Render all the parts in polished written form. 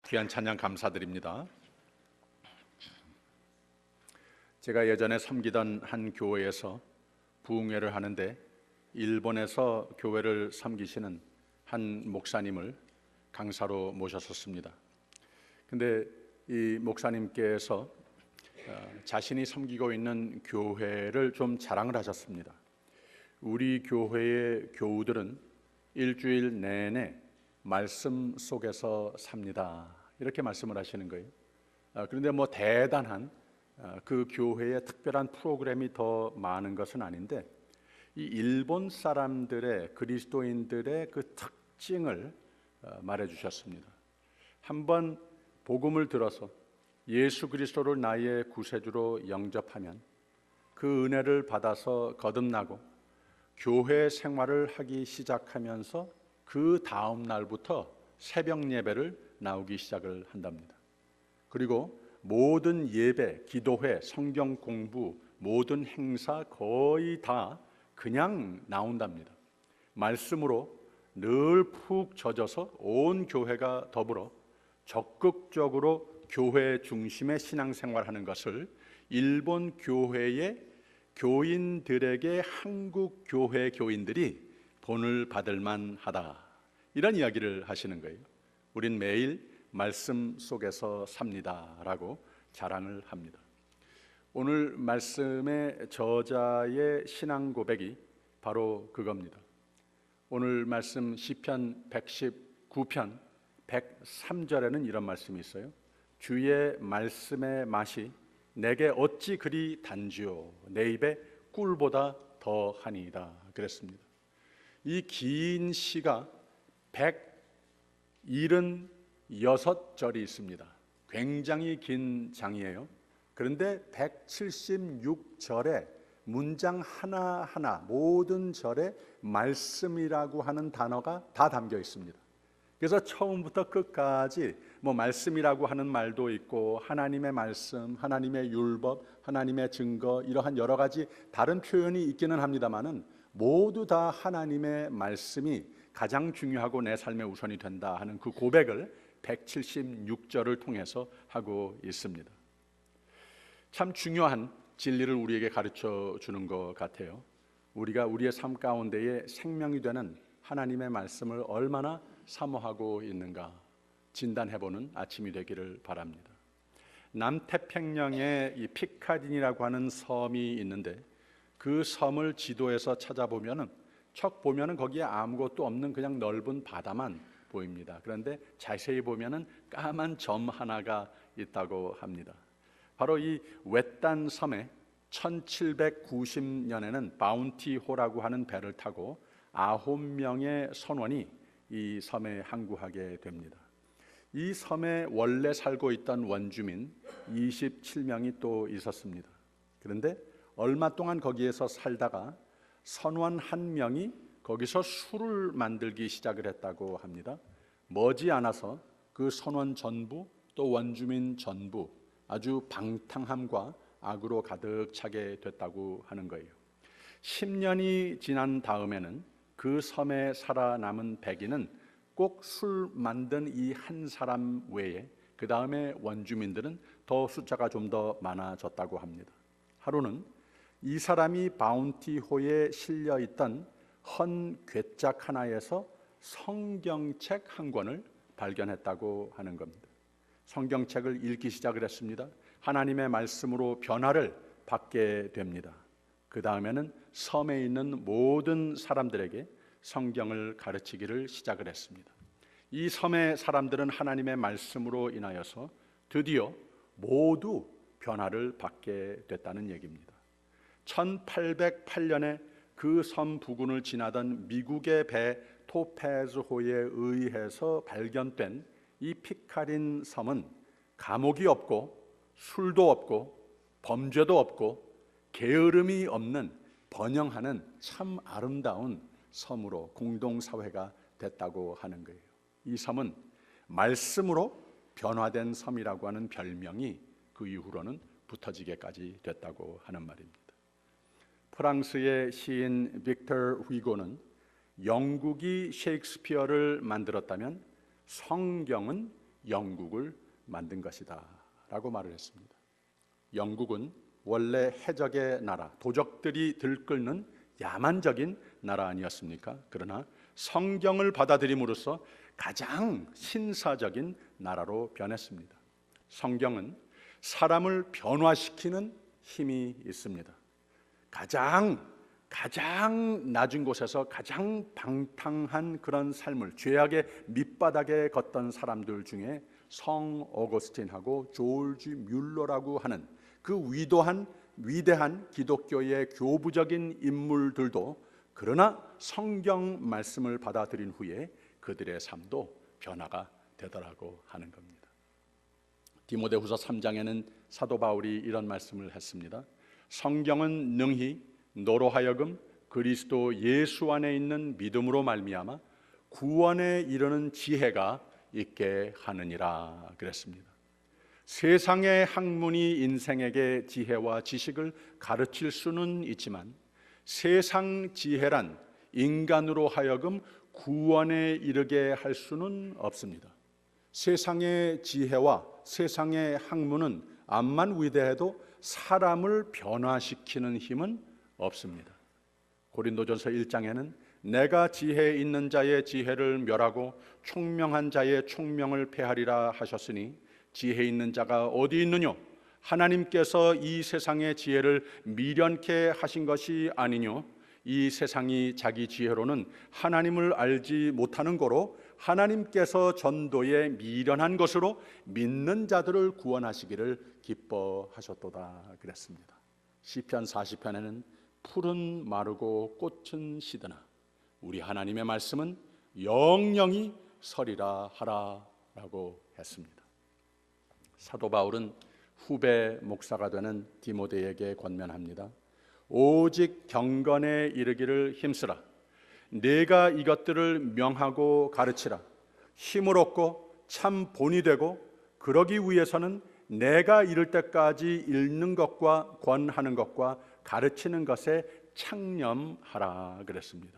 귀한 찬양 감사드립니다. 제가 예전에 섬기던 한 교회에서 부흥회를 하는데 일본에서 교회를 섬기시는 한 목사님을 강사로 모셨었습니다. 근데 이 목사님께서 자신이 섬기고 있는 교회를 좀 자랑을 하셨습니다. 우리 교회의 교우들은 일주일 내내 말씀 속에서 삽니다. 이렇게 말씀을 하시는 거예요. 그런데 뭐 대단한 그 교회의 특별한 프로그램이 더 많은 것은 아닌데 이 일본 사람들의 그리스도인들의 그 특징을 말해 주셨습니다. 한번 복음을 들어서 예수 그리스도를 나의 구세주로 영접하면 그 은혜를 받아서 거듭나고 교회 생활을 하기 시작하면서 그 다음 날부터 새벽 예배를 나오기 시작을 한답니다. 그리고 모든 예배, 기도회, 성경 공부, 모든 행사 거의 다 그냥 나온답니다. 말씀으로 늘 푹 젖어서 온 교회가 더불어 적극적으로 교회 중심의 신앙생활하는 것을 일본 교회의 교인들에게 한국 교회 교인들이 본을 받을 만하다, 이런 이야기를 하시는 거예요. 우린 매일 말씀 속에서 삽니다라고 자랑을 합니다. 오늘 말씀의 저자의 신앙 고백이 바로 그겁니다. 오늘 말씀 시편 119편 103절에는 이런 말씀이 있어요. 주의 말씀의 맛이 내게 어찌 그리 단지요 내 입에 꿀보다 더하니이다 그랬습니다. 이 긴 시가 176절이 있습니다. 굉장히 긴 장이에요. 그런데 176절에 문장 하나하나 모든 절에 말씀이라고 하는 단어가 다 담겨 있습니다. 그래서 처음부터 끝까지 뭐 말씀이라고 하는 말도 있고 하나님의 말씀, 하나님의 율법, 하나님의 증거, 이러한 여러 가지 다른 표현이 있기는 합니다만은 모두 다 하나님의 말씀이 가장 중요하고 내 삶의 우선이 된다 하는 그 고백을 176절을 통해서 하고 있습니다. 참 중요한 진리를 우리에게 가르쳐 주는 것 같아요. 우리가 우리의 삶 가운데에 생명이 되는 하나님의 말씀을 얼마나 사모하고 있는가 진단해보는 아침이 되기를 바랍니다. 남태평양에 이 피카딘이라고 하는 섬이 있는데 그 섬을 지도에서 찾아보면은 척 보면은 거기에 아무것도 없는 그냥 넓은 바다만 보입니다. 그런데 자세히 보면은 까만 점 하나가 있다고 합니다. 바로 이 웨딴 섬에 1790년에는 바운티호라고 하는 배를 타고 9명의 선원이 이 섬에 항구하게 됩니다. 이 섬에 원래 살고 있던 원주민 27명이 또 있었습니다. 그런데 얼마 동안 거기에서 살다가 선원 한 명이 거기서 술을 만들기 시작을 했다고 합니다. 머지않아서 그 선원 전부 또 원주민 전부 아주 방탕함과 악으로 가득 차게 됐다고 하는 거예요. 10년이 지난 다음에는 그 섬에 살아남은 백인은 꼭 술 만든 이 한 사람 외에 그 다음에 원주민들은 더 숫자가 좀 더 많아졌다고 합니다. 하루는 이 사람이 바운티호에 실려 있던 헌 괴짝 하나에서 성경책 한 권을 발견했다고 하는 겁니다. 성경책을 읽기 시작을 했습니다. 하나님의 말씀으로 변화를 받게 됩니다. 그 다음에는 섬에 있는 모든 사람들에게 성경을 가르치기를 시작을 했습니다. 이 섬의 사람들은 하나님의 말씀으로 인하여서 드디어 모두 변화를 받게 됐다는 얘기입니다. 1808년에 그 섬 부근을 지나던 미국의 배 토페즈호에 의해서 발견된 이 피카린 섬은 감옥이 없고 술도 없고 범죄도 없고 게으름이 없는 번영하는 참 아름다운 섬으로 공동사회가 됐다고 하는 거예요. 이 섬은 말씀으로 변화된 섬이라고 하는 별명이 그 이후로는 붙어지게까지 됐다고 하는 말입니다. 프랑스의 시인 빅터 후이고는 영국이 셰익스피어를 만들었다면 성경은 영국을 만든 것이다 라고 말을 했습니다. 영국은 원래 해적의 나라, 도적들이 들끓는 야만적인 나라 아니었습니까? 그러나 성경을 받아들임으로써 가장 신사적인 나라로 변했습니다. 성경은 사람을 변화시키는 힘이 있습니다. 가장 낮은 곳에서 가장 방탕한 그런 삶을 죄악의 밑바닥에 걷던 사람들 중에 성 어거스틴하고 조지 뮬러라고 하는 그 위대한 기독교의 교부적인 인물들도 그러나 성경 말씀을 받아들인 후에 그들의 삶도 변화가 되더라고 하는 겁니다. 디모데후서 3장에는 사도 바울이 이런 말씀을 했습니다. 성경은 능히 너로 하여금 그리스도 예수 안에 있는 믿음으로 말미암아 구원에 이르는 지혜가 있게 하느니라 그랬습니다. 세상의 학문이 인생에게 지혜와 지식을 가르칠 수는 있지만 세상 지혜란 인간으로 하여금 구원에 이르게 할 수는 없습니다. 세상의 지혜와 세상의 학문은 암만 위대해도 사람을 변화시키는 힘은 없습니다. 고린도전서 1장에는 내가 지혜 있는 자의 지혜를 멸하고 총명한 자의 총명을 폐하리라 하셨으니 지혜 있는 자가 어디 있느뇨? 하나님께서 이 세상의 지혜를 미련케 하신 것이 아니뇨? 이 세상이 자기 지혜로는 하나님을 알지 못하는 거로 하나님께서 전도에 미련한 것으로 믿는 자들을 구원하시기를 기뻐하셨도다 그랬습니다. 시편 40편에는 풀은 마르고 꽃은 시드나 우리 하나님의 말씀은 영영이 서리라 하라라고 했습니다. 사도 바울은 후배 목사가 되는 디모데에게 권면합니다. 오직 경건에 이르기를 힘쓰라. 네가 이것들을 명하고 가르치라. 힘을 얻고 참 본이 되고 그러기 위해서는 내가 이를 때까지 읽는 것과 권하는 것과 가르치는 것에 창념하라 그랬습니다.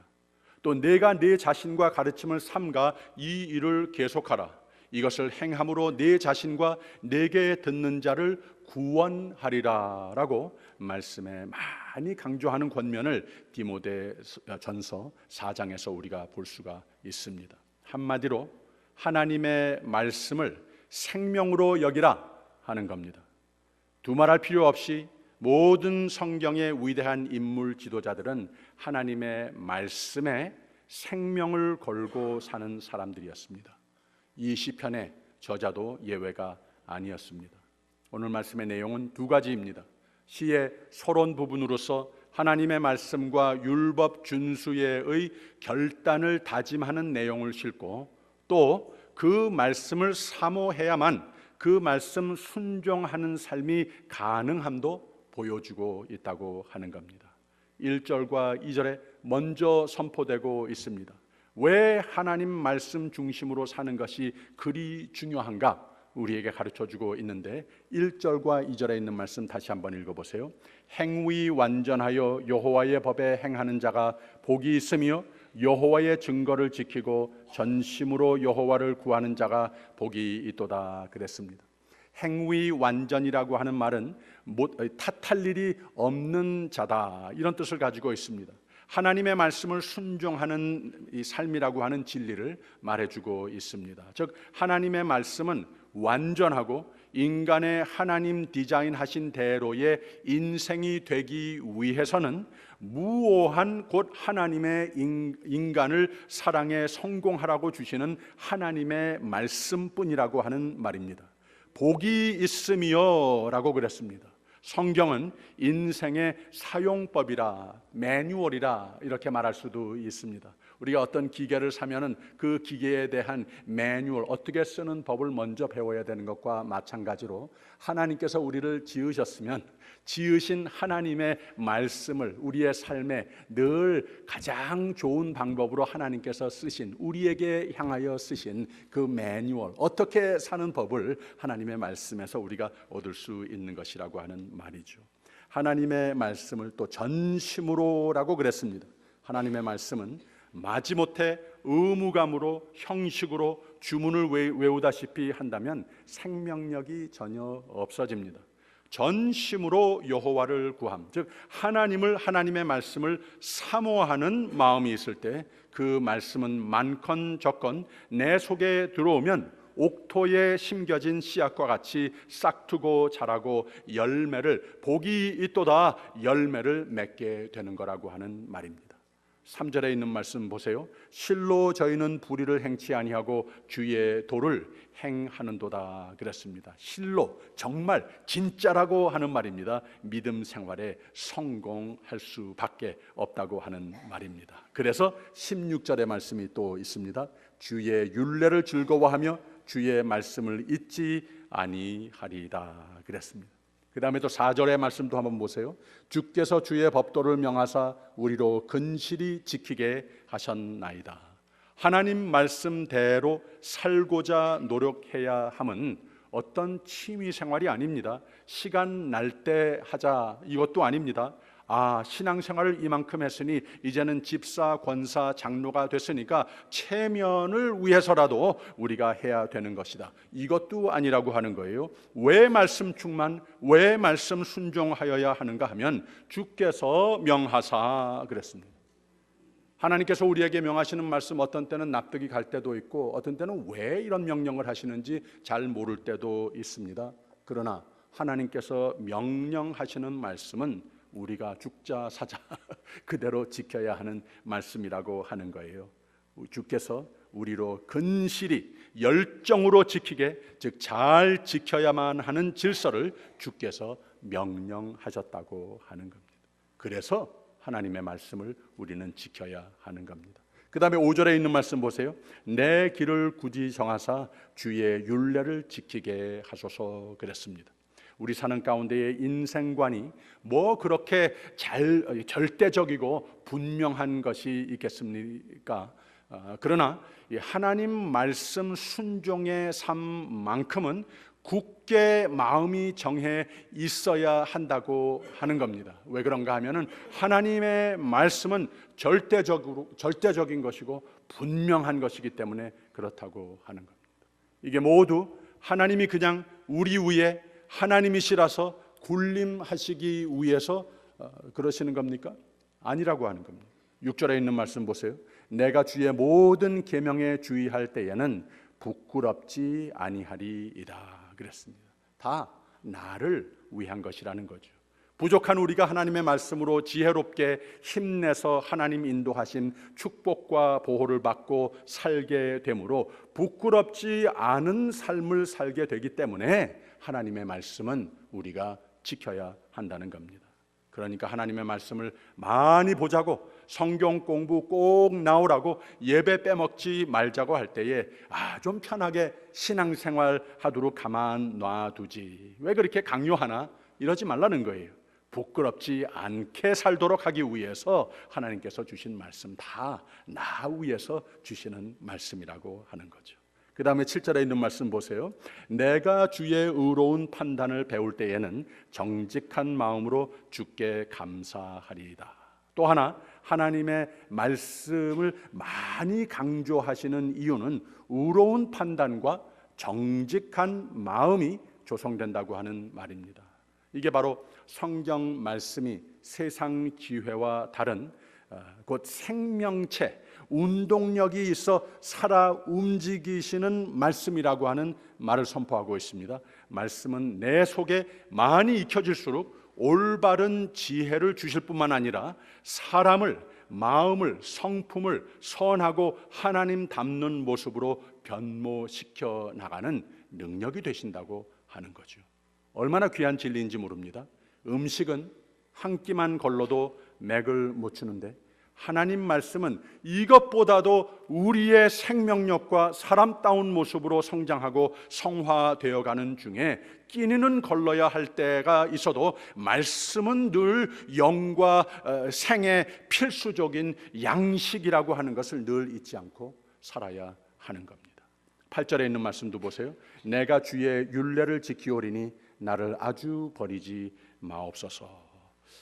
또 내가 네 자신과 가르침을 삼가 이 일을 계속하라. 이것을 행함으로 네 자신과 내게 듣는 자를 구원하리라 라고 말씀에 많이 강조하는 권면을 디모데전서 4장에서 우리가 볼 수가 있습니다. 한마디로 하나님의 말씀을 생명으로 여기라 하는 겁니다. 두말할 필요 없이 모든 성경의 위대한 인물 지도자들은 하나님의 말씀에 생명을 걸고 사는 사람들이었습니다. 이 시편의 저자도 예외가 아니었습니다. 오늘 말씀의 내용은 두 가지입니다. 시의 서론 부분으로서 하나님의 말씀과 율법 준수의 결단을 다짐하는 내용을 싣고 또 그 말씀을 사모해야만 그 말씀 순종하는 삶이 가능함도 보여주고 있다고 하는 겁니다. 1절과 2절에 먼저 선포되고 있습니다. 왜 하나님 말씀 중심으로 사는 것이 그리 중요한가 우리에게 가르쳐주고 있는데 1절과 2절에 있는 말씀 다시 한번 읽어보세요. 행위 완전하여 여호와의 법에 행하는 자가 복이 있으며 여호와의 증거를 지키고 전심으로 여호와를 구하는 자가 복이 있도다 그랬습니다. 행위 완전이라고 하는 말은 탓할 일이 없는 자다 이런 뜻을 가지고 있습니다. 하나님의 말씀을 순종하는 이 삶이라고 하는 진리를 말해주고 있습니다. 즉 하나님의 말씀은 완전하고 인간의 하나님 디자인하신 대로의 인생이 되기 위해서는 무오한 곧 하나님의 인간을 사랑에 성공하라고 주시는 하나님의 말씀뿐이라고 하는 말입니다. 복이 있으며 라고 그랬습니다. 성경은 인생의 사용법이라 매뉴얼이라 이렇게 말할 수도 있습니다. 우리가 어떤 기계를 사면은 그 기계에 대한 매뉴얼 어떻게 쓰는 법을 먼저 배워야 되는 것과 마찬가지로 하나님께서 우리를 지으셨으면 지으신 하나님의 말씀을 우리의 삶에 늘 가장 좋은 방법으로 하나님께서 쓰신 우리에게 향하여 쓰신 그 매뉴얼 어떻게 사는 법을 하나님의 말씀에서 우리가 얻을 수 있는 것이라고 하는 말이죠. 하나님의 말씀을 또 전심으로라고 그랬습니다. 하나님의 말씀은 마지못해 의무감으로 형식으로 주문을 외우다시피 한다면 생명력이 전혀 없어집니다. 전심으로 여호와를 구함, 즉 하나님의 말씀을 사모하는 마음이 있을 때 그 말씀은 많건 적건 내 속에 들어오면 옥토에 심겨진 씨앗과 같이 싹트고 자라고 열매를, 복이 있도다 열매를 맺게 되는 거라고 하는 말입니다. 3절에 있는 말씀 보세요. 실로 저희는 불의를 행치 아니하고 주의 도를 행하는도다 그랬습니다. 실로, 정말 진짜라고 하는 말입니다. 믿음 생활에 성공할 수밖에 없다고 하는 말입니다. 그래서 16절의 말씀이 또 있습니다. 주의 율례를 즐거워하며 주의 말씀을 잊지 아니하리다 그랬습니다. 그 다음에 또 4절의 말씀도 한번 보세요. 주께서 주의 법도를 명하사 우리로 근실히 지키게 하셨나이다. 하나님 말씀대로 살고자 노력해야 함은 어떤 취미 생활이 아닙니다. 시간 날 때 하자 이것도 아닙니다. 신앙생활을 이만큼 했으니 이제는 집사, 권사, 장로가 됐으니까 체면을 위해서라도 우리가 해야 되는 것이다. 이것도 아니라고 하는 거예요. 왜 말씀 충만, 왜 말씀 순종하여야 하는가 하면 주께서 명하사 그랬습니다. 하나님께서 우리에게 명하시는 말씀 어떤 때는 납득이 갈 때도 있고 어떤 때는 왜 이런 명령을 하시는지 잘 모를 때도 있습니다. 그러나 하나님께서 명령하시는 말씀은 우리가 죽자 사자 그대로 지켜야 하는 말씀이라고 하는 거예요. 주께서 우리로 근실히 열정으로 지키게, 즉 잘 지켜야만 하는 질서를 주께서 명령하셨다고 하는 겁니다. 그래서 하나님의 말씀을 우리는 지켜야 하는 겁니다. 그 다음에 5절에 있는 말씀 보세요. 내 길을 굳이 정하사 주의 율례를 지키게 하소서 그랬습니다. 우리 사는 가운데의 인생관이 뭐 그렇게 절대적이고 분명한 것이 있겠습니까? 그러나 하나님 말씀 순종의 삶만큼은 굳게 마음이 정해 있어야 한다고 하는 겁니다. 왜 그런가 하면은 하나님의 말씀은 절대적인 것이고 분명한 것이기 때문에 그렇다고 하는 겁니다. 이게 모두 하나님이 그냥 우리 위에 하나님이시라서 군림하시기 위해서 그러시는 겁니까? 아니라고 하는 겁니다. 6절에 있는 말씀 보세요. 내가 주의 모든 계명에 주의할 때에는 부끄럽지 아니하리이다 그랬습니다. 다 나를 위한 것이라는 거죠. 부족한 우리가 하나님의 말씀으로 지혜롭게 힘내서 하나님 인도하신 축복과 보호를 받고 살게 되므로 부끄럽지 않은 삶을 살게 되기 때문에 하나님의 말씀은 우리가 지켜야 한다는 겁니다. 그러니까 하나님의 말씀을 많이 보자고, 성경 공부 꼭 나오라고, 예배 빼먹지 말자고 할 때에 좀 편하게 신앙생활 하도록 가만 놔두지, 왜 그렇게 강요하나, 이러지 말라는 거예요. 부끄럽지 않게 살도록 하기 위해서 하나님께서 주신 말씀 다 나 위해서 주시는 말씀이라고 하는 거죠. 그 다음에 7절에 있는 말씀 보세요. 내가 주의 의로운 판단을 배울 때에는 정직한 마음으로 주께 감사하리이다. 또 하나, 하나님의 말씀을 많이 강조하시는 이유는 의로운 판단과 정직한 마음이 조성된다고 하는 말입니다. 이게 바로 성경 말씀이 세상 지혜와 다른 곧 생명체, 운동력이 있어 살아 움직이시는 말씀이라고 하는 말을 선포하고 있습니다. 말씀은 내 속에 많이 익혀질수록 올바른 지혜를 주실 뿐만 아니라 사람을, 마음을, 성품을 선하고 하나님 닮는 모습으로 변모시켜 나가는 능력이 되신다고 하는 거죠. 얼마나 귀한 진리인지 모릅니다. 음식은 한 끼만 걸러도 맥을 못 추는데 하나님 말씀은 이것보다도 우리의 생명력과 사람다운 모습으로 성장하고 성화되어가는 중에 끼니는 걸러야 할 때가 있어도 말씀은 늘 영과 생의 필수적인 양식이라고 하는 것을 늘 잊지 않고 살아야 하는 겁니다. 8절에 있는 말씀도 보세요. 내가 주의 율례를 지키오리니 나를 아주 버리지 마옵소서.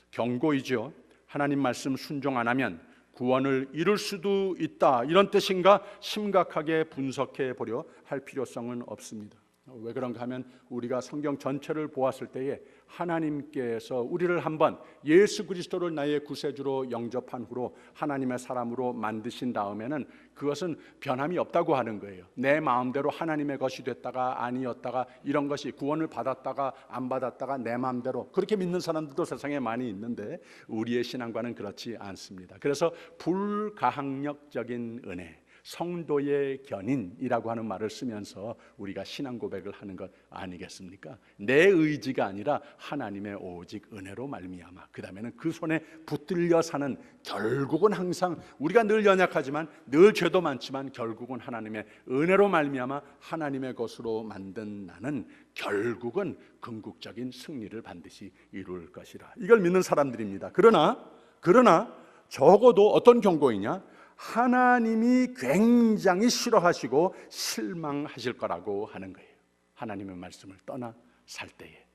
경고이죠. 하나님 말씀 순종 안 하면 구원을 이룰 수도 있다, 이런 뜻인가 심각하게 분석해 보려 할 필요성은 없습니다. 왜 그런가 하면 우리가 성경 전체를 보았을 때에 하나님께서 우리를 한번 예수 그리스도를 나의 구세주로 영접한 후로 하나님의 사람으로 만드신 다음에는 그것은 변함이 없다고 하는 거예요. 내 마음대로 하나님의 것이 됐다가 아니었다가, 이런 것이 구원을 받았다가 안 받았다가 내 마음대로, 그렇게 믿는 사람들도 세상에 많이 있는데 우리의 신앙과는 그렇지 않습니다. 그래서 불가항력적인 은혜, 성도의 견인이라고 하는 말을 쓰면서 우리가 신앙 고백을 하는 것 아니겠습니까? 내 의지가 아니라 하나님의 오직 은혜로 말미암아, 그 다음에는 그 손에 붙들려 사는, 결국은 항상 우리가 늘 연약하지만 늘 죄도 많지만 결국은 하나님의 은혜로 말미암아 하나님의 것으로 만든 나는 결국은 궁극적인 승리를 반드시 이룰 것이라, 이걸 믿는 사람들입니다. 그러나 적어도 어떤 경고이냐? 하나님이 굉장히 싫어하시고 실망하실 거라고 하는 거예요. 하나님의 말씀을 떠나 살 때에.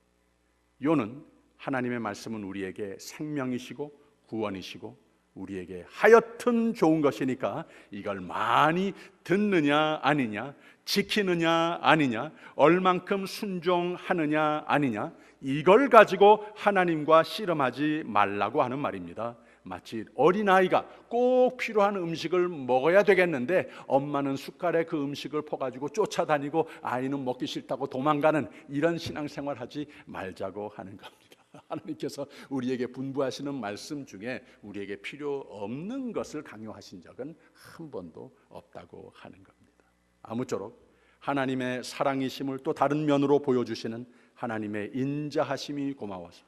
요는 하나님의 말씀은 우리에게 생명이시고 구원이시고 우리에게 하여튼 좋은 것이니까 이걸 많이 듣느냐 아니냐, 지키느냐 아니냐, 얼만큼 순종하느냐 아니냐, 이걸 가지고 하나님과 씨름하지 말라고 하는 말입니다. 마치 어린아이가 꼭 필요한 음식을 먹어야 되겠는데 엄마는 숟갈에 그 음식을 퍼가지고 쫓아다니고 아이는 먹기 싫다고 도망가는 이런 신앙생활 하지 말자고 하는 겁니다. 하나님께서 우리에게 분부하시는 말씀 중에 우리에게 필요 없는 것을 강요하신 적은 한 번도 없다고 하는 겁니다. 아무쪼록 하나님의 사랑이심을 또 다른 면으로 보여주시는 하나님의 인자하심이 고마워서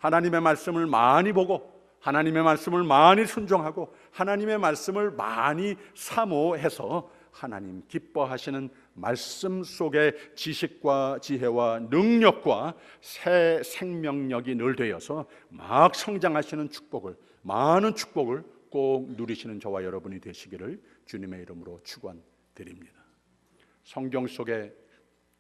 하나님의 말씀을 많이 보고 하나님의 말씀을 많이 순종하고 하나님의 말씀을 많이 사모해서 하나님 기뻐하시는 말씀 속에 지식과 지혜와 능력과 새 생명력이 늘 되어서 막 성장하시는 축복을, 많은 축복을 꼭 누리시는 저와 여러분이 되시기를 주님의 이름으로 축원드립니다. 성경 속에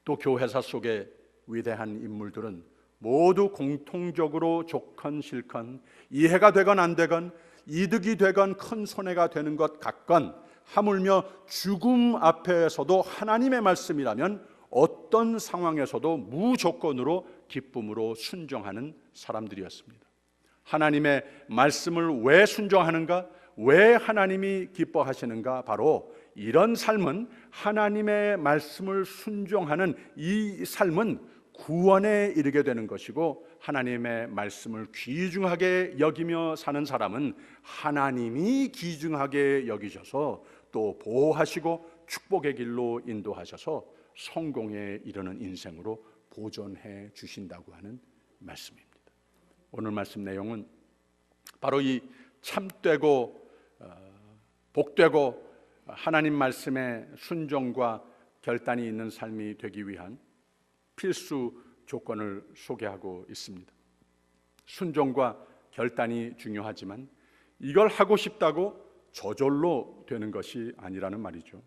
또 교회사 속에 위대한 인물들은 모두 공통적으로 좋건 싫건, 이해가 되건 안 되건, 이득이 되건 큰 손해가 되는 것 같건, 하물며 죽음 앞에서도 하나님의 말씀이라면 어떤 상황에서도 무조건으로 기쁨으로 순종하는 사람들이었습니다. 하나님의 말씀을 왜 순종하는가? 왜 하나님이 기뻐하시는가? 바로 이런 삶은, 하나님의 말씀을 순종하는 이 삶은 구원에 이르게 되는 것이고, 하나님의 말씀을 귀중하게 여기며 사는 사람은 하나님이 귀중하게 여기셔서 또 보호하시고 축복의 길로 인도하셔서 성공에 이르는 인생으로 보존해 주신다고 하는 말씀입니다. 오늘 말씀 내용은 바로 이 참되고 복되고 하나님 말씀의 순종과 결단이 있는 삶이 되기 위한 필수 조건을 소개하고 있습니다. 순종과 결단이 중요하지만 이걸 하고 싶다고 저절로 되는 것이 아니라는 말이죠.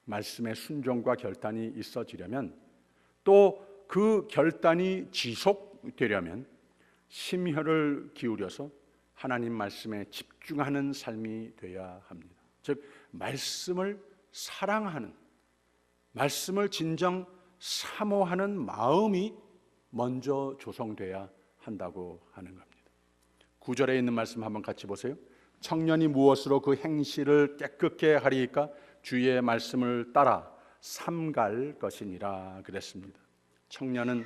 말씀의 순종과 결단이 있어지려면, 또 그 결단이 지속되려면 심혈을 기울여서 하나님 말씀에 집중하는 삶이 되어야 합니다. 즉 말씀을 사랑하는, 말씀을 진정 사모하는 마음이 먼저 조성돼야 한다고 하는 겁니다. 9절에 있는 말씀 한번 같이 보세요. 청년이 무엇으로 그 행실을 깨끗게 하리이까? 주의 말씀을 따라 삼갈 것이니라 그랬습니다. 청년은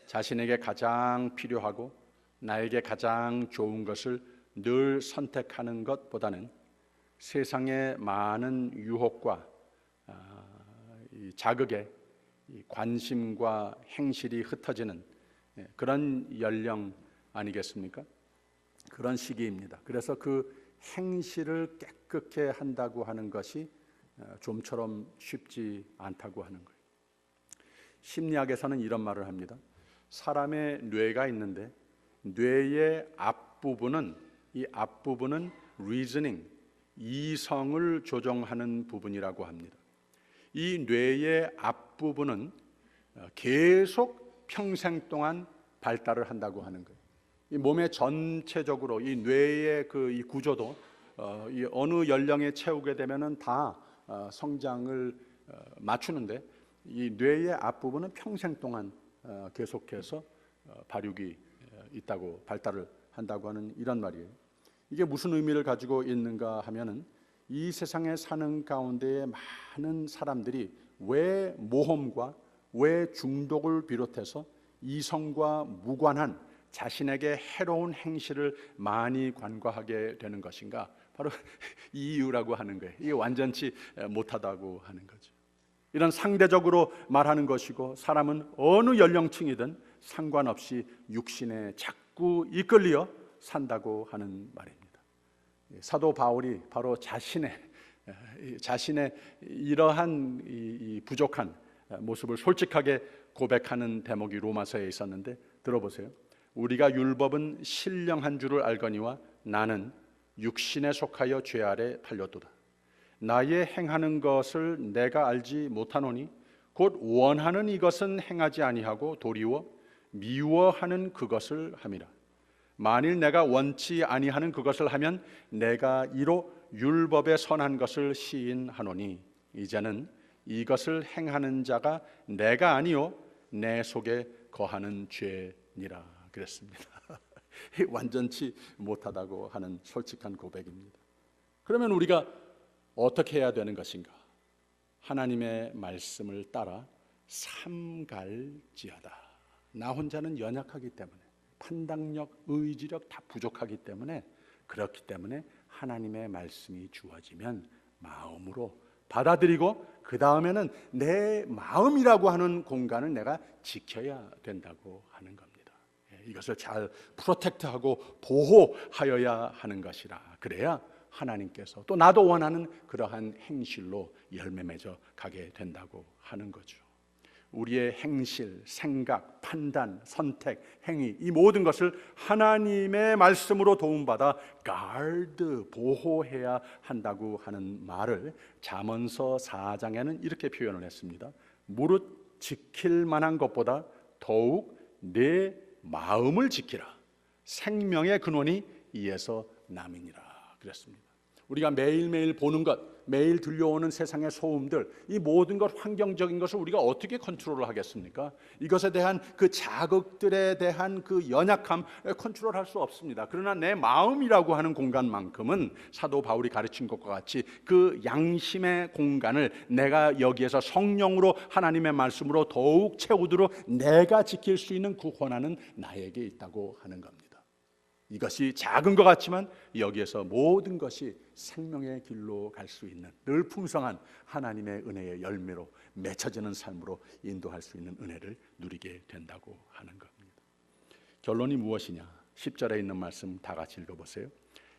자신에게 가장 필요하고 나에게 가장 좋은 것을 늘 선택하는 것보다는 세상의 많은 유혹과 자극에 관심과 행실이 흩어지는 그런 연령 아니겠습니까? 그런 시기입니다. 그래서 그 행실을 깨끗게 한다고 하는 것이 좀처럼 쉽지 않다고 하는 거예요. 심리학에서는 이런 말을 합니다. 사람의 뇌가 있는데 뇌의 앞부분은, 이 앞부분은 reasoning, 이성을 조정하는 부분이라고 합니다. 이 뇌의 앞부분은 계속 평생 동안 발달을 한다고 하는 거예요. 이 몸의 전체적으로 이 뇌의 이 구조도 이 어느 연령에 채우게 되면은 다 성장을 맞추는데 이 뇌의 앞부분은 평생 동안 계속해서 발육이 있다고 발달을 한다고 하는 이런 말이에요. 이게 무슨 의미를 가지고 있는가 하면은 이 세상에 사는 가운데에 많은 사람들이 왜 모험과 왜 중독을 비롯해서 이성과 무관한 자신에게 해로운 행실을 많이 관과하게 되는 것인가? 바로 이 이유라고 하는 거예요. 이게 완전치 못하다고 하는 거죠. 이런 상대적으로 말하는 것이고 사람은 어느 연령층이든 상관없이 육신에 자꾸 이끌려 산다고 하는 말입니다. 사도 바울이 바로 자신의 이러한 이 부족한 모습을 솔직하게 고백하는 대목이 로마서에 있었는데 들어보세요. 우리가 율법은 신령한 줄을 알거니와 나는 육신에 속하여 죄 아래 팔렸도다. 나의 행하는 것을 내가 알지 못하노니 곧 원하는 이것은 행하지 아니하고 도리어 미워하는 그것을 함이라. 만일 내가 원치 아니하는 그것을 하면 내가 이로 율법에 선한 것을 시인하노니 이제는 이것을 행하는 자가 내가 아니요 내 속에 거하는 죄니라 그랬습니다. 완전치 못하다고 하는 솔직한 고백입니다. 그러면 우리가 어떻게 해야 되는 것인가? 하나님의 말씀을 따라 삼갈지어다. 나 혼자는 연약하기 때문에 판단력, 의지력 다 부족하기 때문에 그렇기 때문에 하나님의 말씀이 주어지면 마음으로 받아들이고 그 다음에는 내 마음이라고 하는 공간을 내가 지켜야 된다고 하는 겁니다. 이것을 잘 프로텍트하고 보호하여야 하는 것이라. 그래야 하나님께서 또 나도 원하는 그러한 행실로 열매 맺어 가게 된다고 하는 거죠. 우리의 행실, 생각, 판단, 선택, 행위 이 모든 것을 하나님의 말씀으로 도움받아 guard, 보호해야 한다고 하는 말을 잠언서 4장에는 이렇게 표현을 했습니다. 무릇 지킬 만한 것보다 더욱 내 마음을 지키라. 생명의 근원이 이에서 남이니라 그랬습니다. 우리가 매일매일 보는 것, 매일 들려오는 세상의 소음들, 이 모든 것, 환경적인 것을 우리가 어떻게 컨트롤을 하겠습니까? 이것에 대한 그 자극들에 대한 그 연약함 컨트롤할 수 없습니다. 그러나 내 마음이라고 하는 공간만큼은 사도 바울이 가르친 것과 같이 그 양심의 공간을 내가 여기에서 성령으로 하나님의 말씀으로 더욱 채우도록 내가 지킬 수 있는 그 권한은 나에게 있다고 하는 겁니다. 이것이 작은 것 같지만 여기에서 모든 것이 생명의 길로 갈 수 있는 늘 풍성한 하나님의 은혜의 열매로 맺혀지는 삶으로 인도할 수 있는 은혜를 누리게 된다고 하는 겁니다. 결론이 무엇이냐? 10절에 있는 말씀 다 같이 읽어보세요.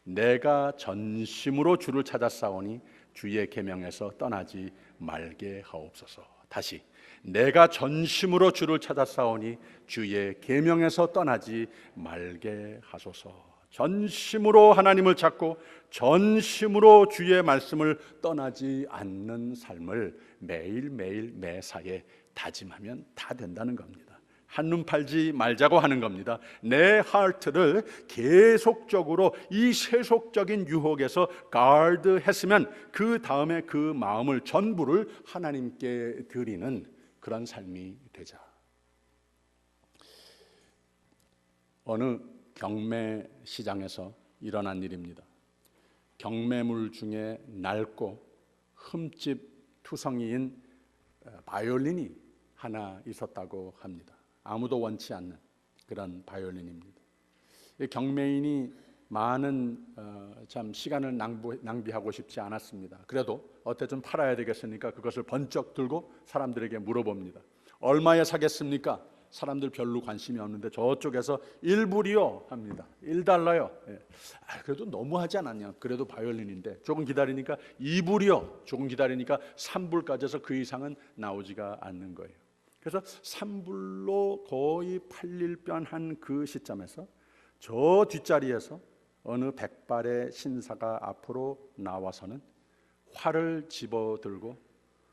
내가 전심으로 주를 찾아 싸우니 주의 계명에서 떠나지 말게 하옵소서. 다시 내가 전심으로 주를 찾아 싸우니 주의 계명에서 떠나지 말게 하소서. 전심으로 하나님을 찾고 전심으로 주의 말씀을 떠나지 않는 삶을 매일매일 매사에 다짐하면 다 된다는 겁니다. 한눈 팔지 말자고 하는 겁니다. 내 하트를 계속적으로 이 세속적인 유혹에서 가드 했으면 그 다음에 그 마음을 전부를 하나님께 드리는 그런 삶이 되자. 어느 경매 시장에서 일어난 일입니다. 경매물 중에 낡고 흠집 투성이인 바이올린이 하나 있었다고 합니다. 아무도 원치 않는 그런 바이올린입니다. 경매인이 많은 참 시간을 낭비하고 싶지 않았습니다. 그래도 어때 좀 팔아야 되겠으니까 그것을 번쩍 들고 사람들에게 물어봅니다. 얼마에 사겠습니까? 사람들 별로 관심이 없는데 저쪽에서 1불이요 합니다. 1달러요. 그래도 너무하지 않았냐? 그래도 바이올린인데 조금 기다리니까 2불이요. 조금 기다리니까 3불까지 해서 그 이상은 나오지가 않는 거예요. 그래서 3불로 거의 팔릴 뻔한 그 시점에서 저 뒷자리에서 어느 백발의 신사가 앞으로 나와서는 활을 집어들고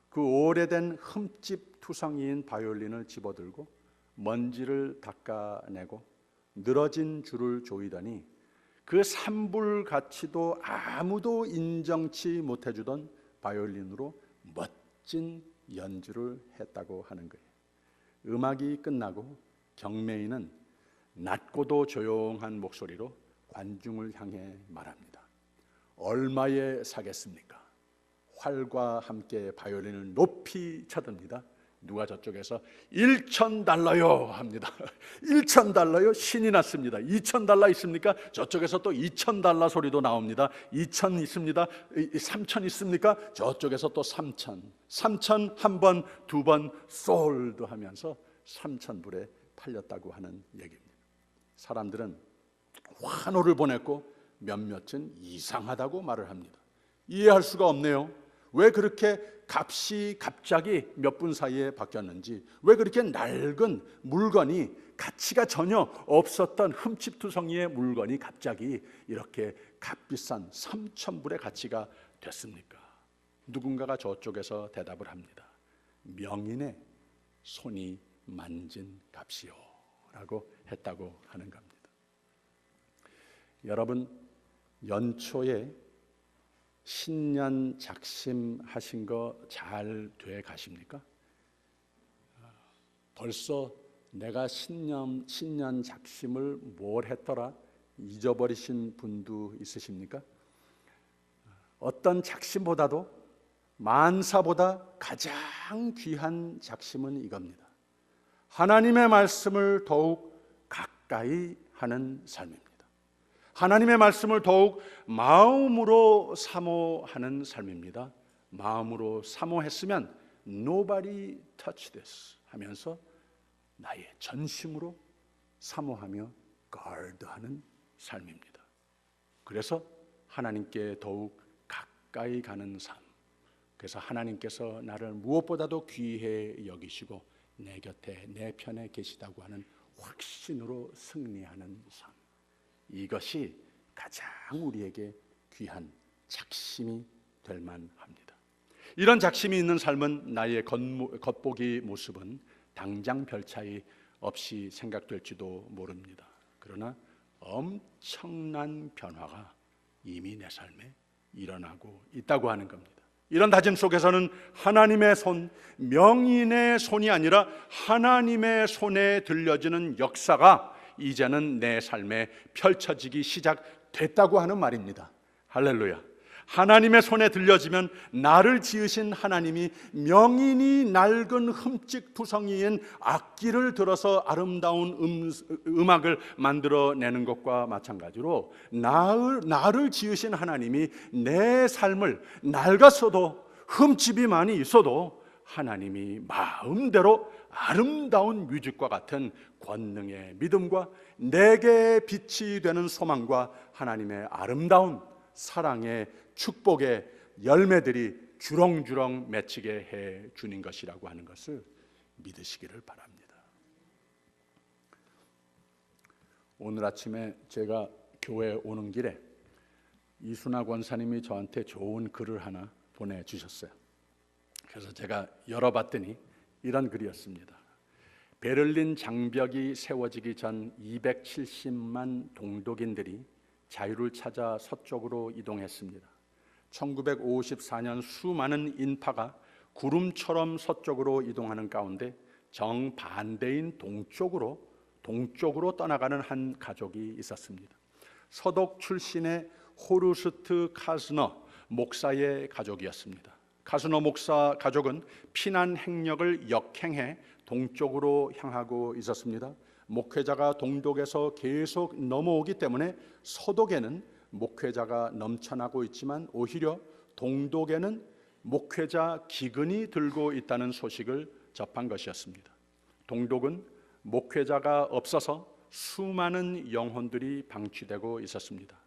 그 오래된 흠집 투성이인 바이올린을 집어들고 먼지를 닦아내고 늘어진 줄을 조이더니 그 산불 가치도 아무도 인정치 못해주던 바이올린으로 멋진 연주를 했다고 하는 거예요. 음악이 끝나고 경매인은 낮고도 조용한 목소리로 관중을 향해 말합니다. 얼마에 사겠습니까? 활과 함께 바이올린을 높이 쳐듭니다. 누가 저쪽에서 $1,000요 합니다. $1,000요? 신이 났습니다. $2,000 있습니까? 저쪽에서 또 $2,000 소리도 나옵니다. 2,000 있습니다. 3,000 있습니까? 저쪽에서 또 3,000. 3,000 한 번, 두 번 솔드 하면서 3,000불에 팔렸다고 하는 얘기입니다. 사람들은 환호를 보냈고 몇몇은 이상하다고 말을 합니다. 이해할 수가 없네요. 왜 그렇게 값이 갑자기 몇 분 사이에 바뀌었는지, 왜 그렇게 낡은 물건이, 가치가 전혀 없었던 흠집투성이의 물건이 갑자기 이렇게 값비싼 3,000불의 가치가 됐습니까? 누군가가 저쪽에서 대답을 합니다. 명인의 손이 만진 값이요 라고 했다고 하는 겁니다. 여러분, 연초에 신년 작심하신 거 잘 돼 가십니까? 벌써 내가 신년 작심을 뭘 했더라 잊어버리신 분도 있으십니까? 어떤 작심보다도, 만사보다 가장 귀한 작심은 이겁니다. 하나님의 말씀을 더욱 가까이 하는 삶입니다. 하나님의 말씀을 더욱 마음으로 사모하는 삶입니다. 마음으로 사모했으면 Nobody touch this 하면서 나의 전심으로 사모하며 guard하는 삶입니다. 그래서 하나님께 더욱 가까이 가는 삶, 그래서 하나님께서 나를 무엇보다도 귀해 여기시고 내 곁에, 내 편에 계시다고 하는 확신으로 승리하는 삶, 이것이 가장 우리에게 귀한 작심이 될 만합니다. 이런 작심이 있는 삶은 나의 겉보기 모습은 당장 별 차이 없이 생각될지도 모릅니다. 그러나 엄청난 변화가 이미 내 삶에 일어나고 있다고 하는 겁니다. 이런 다짐 속에서는 하나님의 손, 명인의 손이 아니라 하나님의 손에 들려지는 역사가 이제는 내 삶에 펼쳐지기 시작됐다고 하는 말입니다. 할렐루야. 하나님의 손에 들려지면 나를 지으신 하나님이 명인이 낡은 흠집투성이인 악기를 들어서 아름다운 음악을 만들어내는 것과 마찬가지로 나를 지으신 하나님이 내 삶을 낡았어도, 흠집이 많이 있어도 하나님이 마음대로 아름다운 뮤직과 같은 권능의 믿음과 내게 빛이 되는 소망과 하나님의 아름다운 사랑의 축복의 열매들이 주렁주렁 맺히게 해 주는 것이라고 하는 것을 믿으시기를 바랍니다. 오늘 아침에 제가 교회에 오는 길에 이순아 권사님이 저한테 좋은 글을 하나 보내주셨어요. 그래서 제가 열어봤더니 이런 글이었습니다. 베를린 장벽이 세워지기 전 270만 동독인들이 자유를 찾아 서쪽으로 이동했습니다. 1954년 수많은 인파가 구름처럼 서쪽으로 이동하는 가운데 정반대인 동쪽으로 떠나가는 한 가족이 있었습니다. 서독 출신의 호르스트 카스너 목사의 가족이었습니다. 카스너 목사 가족은 피난 행력을 역행해 동쪽으로 향하고 있었습니다. 목회자가 동독에서 계속 넘어오기 때문에 서독에는 목회자가 넘쳐나고 있지만 오히려 동독에는 목회자 기근이 들고 있다는 소식을 접한 것이었습니다. 동독은 목회자가 없어서 수많은 영혼들이 방치되고 있었습니다.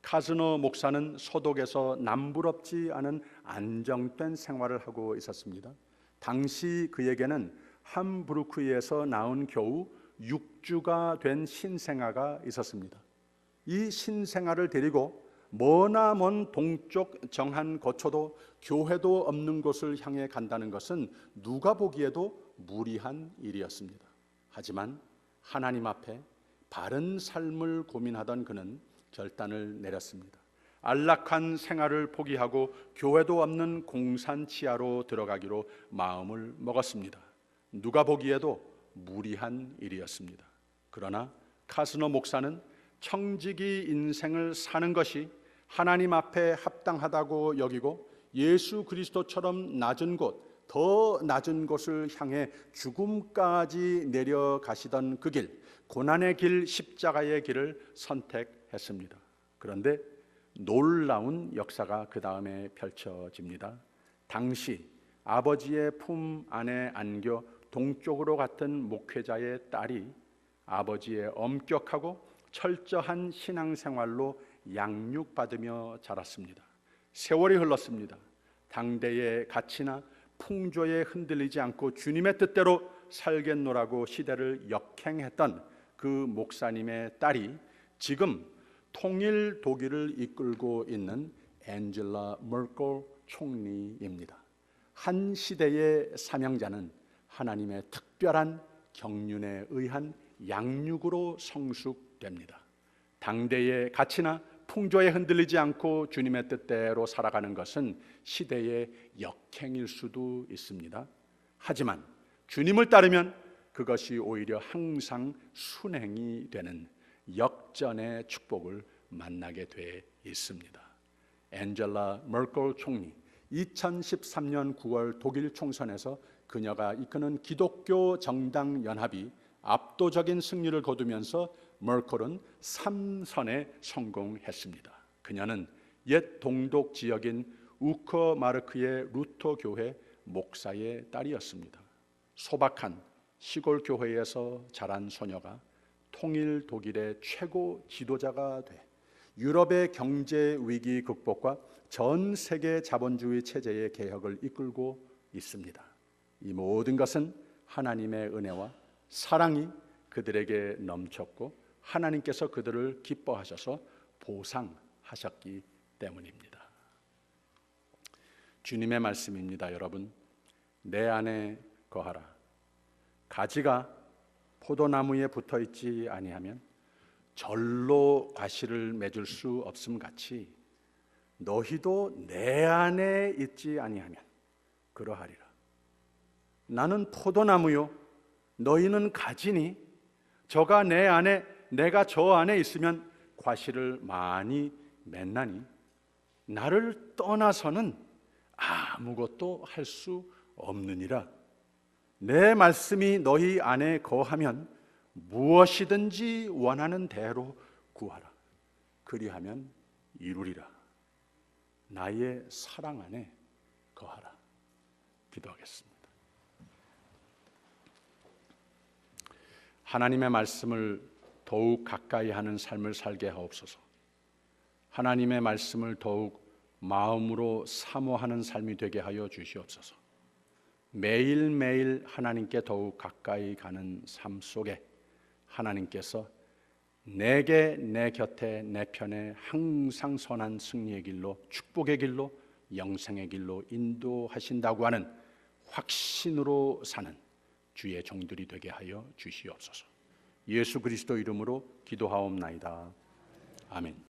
카스너 목사는 서독에서 남부럽지 않은 안정된 생활을 하고 있었습니다. 당시 그에게는 함부르크에서 낳은 겨우 6주가 된 신생아가 있었습니다. 이 신생아를 데리고 머나 먼 동쪽 정한 거처도 교회도 없는 곳을 향해 간다는 것은 누가 보기에도 무리한 일이었습니다. 하지만 하나님 앞에 바른 삶을 고민하던 그는 결단을 내렸습니다. 안락한 생활을 포기하고 교회도 없는 공산 치하로 들어가기로 마음을 먹었습니다. 누가 보기에도 무리한 일이었습니다. 그러나 카스너 목사는 청지기 인생을 사는 것이 하나님 앞에 합당하다고 여기고 예수 그리스도처럼 낮은 곳, 더 낮은 곳을 향해 죽음까지 내려가시던 그 길, 고난의 길, 십자가의 길을 선택했습니다. 그런데 놀라운 역사가 그 다음에 펼쳐집니다. 당시 아버지의 품 안에 안겨 동쪽으로 갔던 목회자의 딸이 아버지의 엄격하고 철저한 신앙생활로 양육받으며 자랐습니다. 세월이 흘렀습니다. 당대의 가치나 풍조에 흔들리지 않고 주님의 뜻대로 살겠노라고 시대를 역행했던 그 목사님의 딸이 지금 통일 독일을 이끌고 있는 앵겔라 머켈 총리입니다. 한 시대의 사명자는 하나님의 특별한 경륜에 의한 양육으로 성숙됩니다. 당대의 가치나 풍조에 흔들리지 않고 주님의 뜻대로 살아가는 것은 시대의 역행일 수도 있습니다. 하지만 주님을 따르면 그것이 오히려 항상 순행이 되는 역전의 축복을 만나게 돼 있습니다. 앵겔라 머켈 총리, 2013년 9월 독일 총선에서 그녀가 이끄는 기독교 정당 연합이 압도적인 승리를 거두면서 머켈은 3선에 성공했습니다. 그녀는 옛 동독 지역인 우커마르크의 루터 교회 목사의 딸이었습니다. 소박한 시골 교회에서 자란 소녀가 통일 독일의 최고 지도자가 돼 유럽의 경제 위기 극복과 전 세계 자본주의 체제의 개혁을 이끌고 있습니다. 이 모든 것은 하나님의 은혜와 사랑이 그들에게 넘쳤고 하나님께서 그들을 기뻐하셔서 보상하셨기 때문입니다. 주님의 말씀입니다. 여러분, 내 안에 거하라. 가지가 포도나무에 붙어있지 아니하면 절로 과실을 맺을 수 없음 같이 너희도 내 안에 있지 아니하면 그러하리라. 나는 포도나무요 너희는 가지니 저가 내 안에 내가 저 안에 있으면 과실을 많이 맺나니 나를 떠나서는 아무것도 할 수 없느니라. 내 말씀이 너희 안에 거하면 무엇이든지 원하는 대로 구하라. 그리하면 이루리라. 나의 사랑 안에 거하라. 기도하겠습니다. 하나님의 말씀을 더욱 가까이 하는 삶을 살게 하옵소서. 하나님의 말씀을 더욱 마음으로 사모하는 삶이 되게 하여 주시옵소서. 매일매일 하나님께 더욱 가까이 가는 삶 속에 하나님께서 내게 내 곁에 내 편에 항상 선한 승리의 길로 축복의 길로 영생의 길로 인도하신다고 하는 확신으로 사는 주의 종들이 되게 하여 주시옵소서. 예수 그리스도 이름으로 기도하옵나이다. 아멘.